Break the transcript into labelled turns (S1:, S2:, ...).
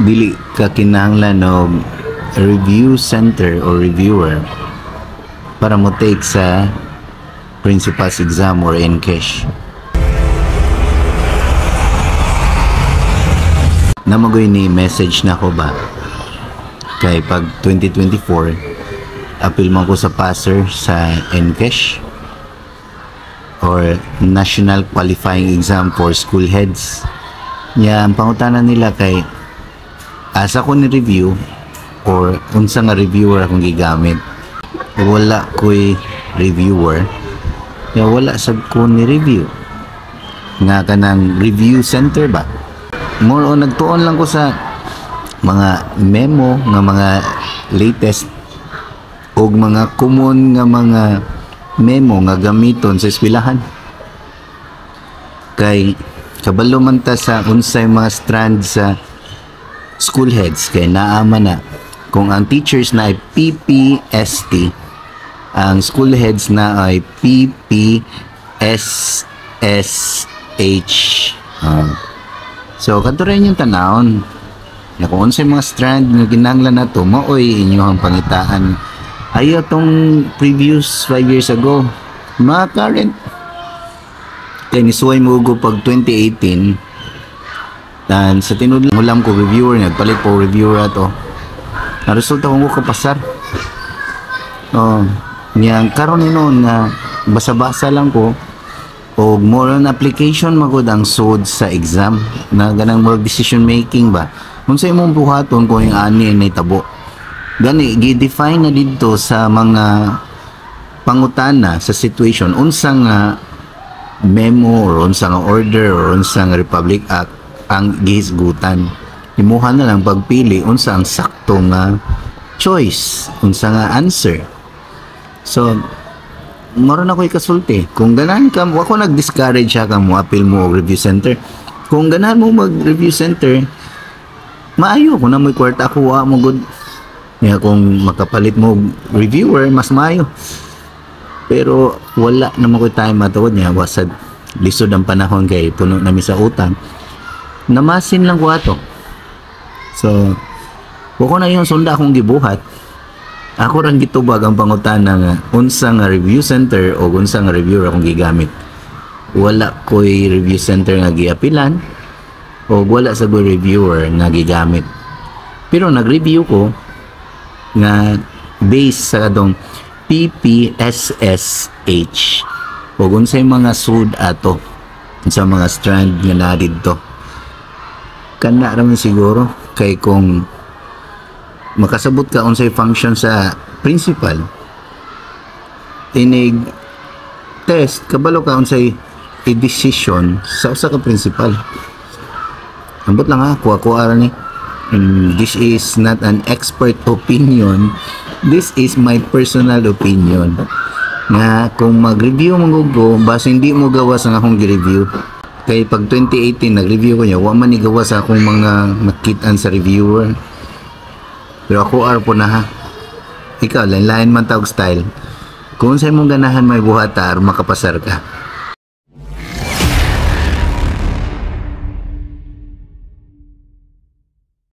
S1: dili ka kinahanglan og review center or reviewer para mo take sa principal's exam or NCASH. Namagoy ni message na ko ba kay pag 2024 appeal man ko sa passer sa NCASH or National Qualifying Exam for School Heads. Ang pangutanan nila kay asa ko ni review or unsa nga reviewer akong gigamit. Wala ko'y reviewer, wala sad ko ni review nga kanang review center ba. More on nagtuon lang ko sa mga memo nga mga latest o mga common nga mga memo nga gamiton sa eskwelahan. Kay kabalo man ta sa unsay mga strand sa school heads kay naama na kung ang teachers na ay PPST, ang school heads na ay PPSSH. So kadto rin yung tanawon na kung unsay mga strand nga kinahanglan nato maoy inyong pangitaan. Ayo tong previous 5 years ago, mga current kay nisuway mo go pag 2018 dan sa tinud ulam ko reviewer nagpalit po reviewer ato na resulta ko kapasar. Niyang karon noon na basa-basa lang ko o more on application magud ang sud sa exam na ganang more decision making ba unsay imong buhaton kung yung ani na tabo gani gi-define na dito sa mga pangutana sa situation unsa nga memo or unsa nga order or unsa nga Republic Act ang gihisgutan. Imuha na lang pagpili unsa ang sakto nga choice, unsa nga answer. So maron ako ikasulti kung ganahan ka ako nag-discourage ka mo appeal mo og review center. Kung ganahan mo mag review center maayo kung na mo'y kwarta ako mo good. Kung makapalit mo reviewer mas maayo. Pero wala naman ko time matuod niya wasad lisod ang panahon kay puno nami sa utang. Namasin lang ko ato. So ko na yung sunda akong gibuhat. Ako rang gitubag ang pangutana nga unsa nga review center o unsa nga reviewer akong gigamit. Wala ko'y review center nga giapilan o wala sa reviewer nga gigamit. Pero nag-review ko nga based sa kadong PPSSH o unsay mga sud ato sa mga strand nga na didto. Kana raman siguro kay kung makasabot ka unsay function sa principal inig test kabalo ka unsay decision sa usa ka principal. Ambot lang ako ara ni this is not an expert opinion, this is my personal opinion nga kung mag-review mo go basta hindi mo gawas ang akong gi-review kay pag 2018 nag-review ko niya wa man ni gawas sa akong mga makitaan sa reviewer. Pero ako arpo na ha. Ikaw, lain-lain man tawag style. Kung sa'yo mong ganahan may buhata, makapasar ka.